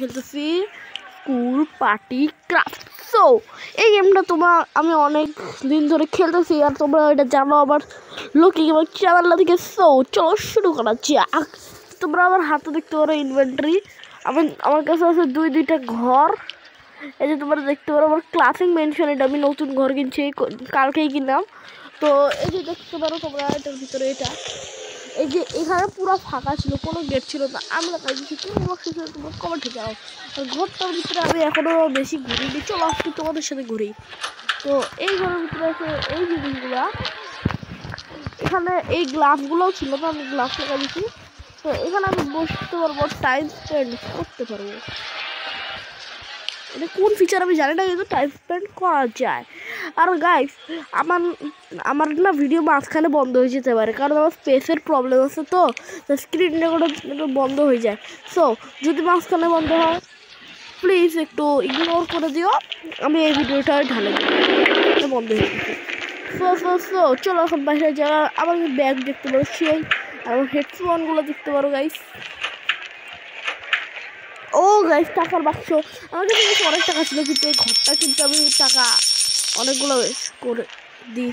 খেলতেছি school party craft. So এই গেমটা আমি অনেক দিন ধরে খেলতেছি, আর তোমরা এটা জানো আবার লোকে আমার চ্যানেলটা থেকে। সো চলো শুরু করা যাক। তোমরা আমার হাতে দেখতে পারো ইনভেন্টরি। আমার কাছে আছে দুইটা ঘর। এই যে তোমরা দেখতে পারো আমার ক্লাসিং মেনশন, এটা আমি নতুন ঘর কিনছি, কালকেই কিনলাম। তো এই যে দেখতে পারো তোমরা এটার ভিতরে, এটা এই যে এখানে পুরো ফাঁকা ছিল, কোনো গেট ছিল না। আমি লাগাই দিচ্ছি, কোনো বক্স ছিল, তোমার কমেন্টে যাও। আর ঘরটার ভিতরে আমি এখনও বেশি ঘুরিনি, চলো আজকে তোমাদের সাথে ঘুরি। তো এই ঘরের ভিতরে আছে এই জিনিসগুলা। এখানে এই গ্লাসগুলোও ছিল না, আমি গ্লাস লাগাই দিচ্ছি। তো এখানে আমি বসতে পারবো, টাইম স্পেন্ড করতে পারবো। এটা কোন ফিচার আমি জানি না, কিন্তু টাইম স্পেন্ড করা যায়। আর গাইস আমার না ভিডিও মাঝখানে বন্ধ হয়ে যেতে পারে, কারণ আমার স্পেসের প্রবলেম আছে। তো স্ক্রিন রেকর্ডার বন্ধ হয়ে যায়। সো যদি মাঝখানে বন্ধ হয় প্লিজ একটু ইগনোর করে দিও, আমি এই ভিডিওটা ঢালে দিই বন্ধ হয়ে গেছে। সো চলো এখন বাইরে যারা আমার ব্যাগ দেখতে পারো, সেই আমার হেডফোনগুলো দেখতে পারো গাইস। ও গাইস, টাকার বাক্স। আমার কাছে অনেক টাকা ছিল, কিন্তু এই ঘরটা কিন্তু আমি টাকা অনেকগুলো করে দিই।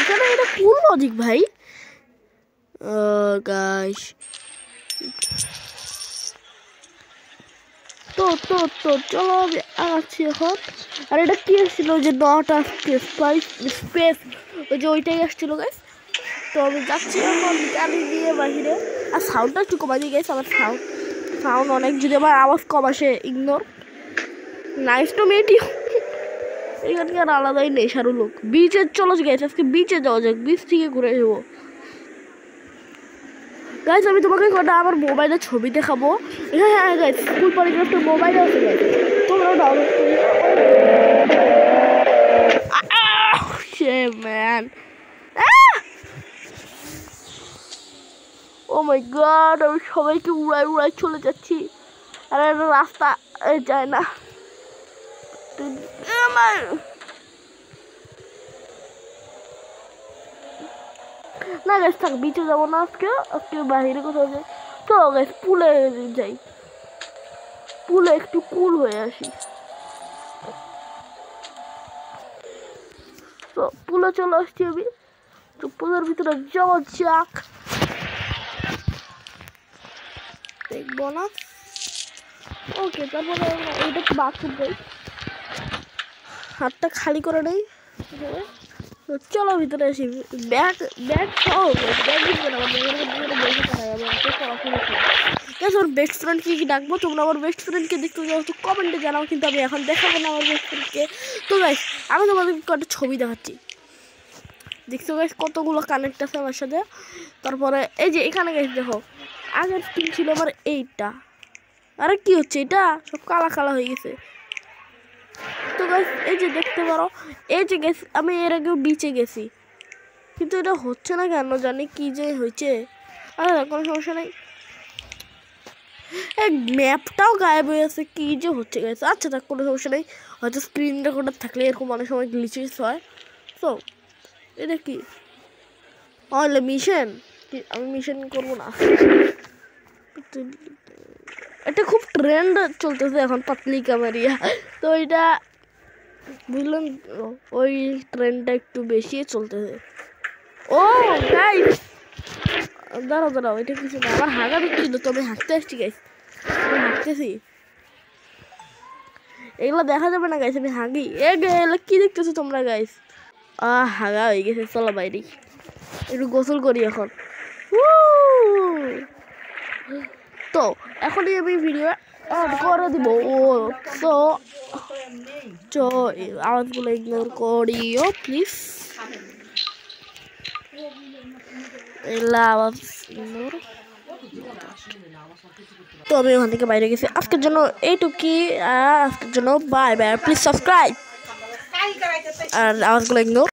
এখানে এটা কোন লজিক ভাই? গাইস তো চলো আমি আছি এখন। আর এটা কি আসছিল যে নটা স্পেস, ওই যে ওইটাই আসছিল গাইস। তো আমি যাচ্ছি এখন গাড়ি দিয়ে বাহিরে। আর সাউন্ডটা একটু কমাই দিয়ে গেছে, আমার সাউন্ড অনেক, যদি আমার আওয়াজ কম আসে ignore. Nice to meet you. এখানকার আলাদাই নেশারু লোক। বিচে চলো গেছে, আজকে বিচে যাওয়া যাক, বিচ থেকে ঘুরে যাবো গাইস। আমি তোমাকে কটা আমার মোবাইলে ছবি দেখাবো। হ্যাঁ গাইস, স্কুল পরিগ্রাফটা মোবাইলে আছে গাইস, তোমরাও ডাউনলোড করে। ম্যান, ও মাই গড, আমি সবাইকে উড়াই চলে যাচ্ছি। আর একটা রাস্তা যায় না। না গাছ থাক, বিচে যাবো না আজকে বাহিরে কোথাও যাই। চলো গাছ পুলে যাই, পুলে একটু কুল হয়ে আসি। তো পুলে চলে আসছি আমি। তো পুলের ভিতরে যাওয়া যাক। দেখবো না, ওকে। তারপরে এইটা বাথরুম যাই, হাতটা খালি করে নেই। চলো ভিতরে আসি। ব্যাগ সহ ওর বেস্ট ফ্রেন্ডকে কি ডাকবো? তোমরা আমার বেস্ট ফ্রেন্ডকে দেখতে যাও তো কমেন্টে জানাও, কিন্তু আমি এখন দেখাবো না আমার বেস্ট ফ্রেন্ডকে। তো গাইস আমি তোমাদেরকে কয়েকটা ছবি দেখাচ্ছি, দেখছো গাইস কতগুলো কানেক্ট আছে আমার সাথে। তারপরে এই যে এখানে গাইস দেখো, আগের স্ক্রিন ছিল আমার এইটা। আরে কি হচ্ছে, এটা সব কালা হয়ে গেছে। তো গাইস এই যে দেখতে পারো, এই যে গেছি আমি এর আগেও বিচে গেছি, কিন্তু এটা হচ্ছে না কেন জানি, কি যে হয়েছে। আরে কোনো সমস্যা নেই, ম্যাপটাও গায়েব হয়ে আছে, কি যে হচ্ছে গেছে। আচ্ছা থাক, কোনো সমস্যা নেই, হয়তো স্ক্রিন রেকর্ডার থাকলে এরকম অনেক সময় গ্লিচেস হয়। তো এটা কি মিশন? আমি মিশন করবো না। এটা খুব ট্রেন্ড চলতেছে এখন, পাতলি কামারিয়া। তো এটা বুঝলাম, ওই ট্রেন্ডটা একটু বেশি চলতেছে। ও গাইস দাঁড়াও, এটা কিছু না, আমার হাগা ছিল তো আমি হাঁটতে আসছি গাইস, আমি হাঁটতেছি। এগুলো দেখা যাবে না গাইস, আমি হাগি। এগুলো কি দেখতেছো তোমরা গাইস? হাগা হয়ে গেছে, চলো বাইরে একটু গোসল করি এখন। তো এখনই আমি ভিডিও অ্যাড করে দিব। তো আওয়াজগুলো ইগনোর করিও প্লিজ, আওয়াজ ইগনোর। তো আমি ওখান থেকে বাইরে গেছি আজকের জন্য, এইটুকুই। আজকের জন্য বাই বাই, প্লিজ সাবস্ক্রাইব। আর আওয়াজগুলো ইগনোর।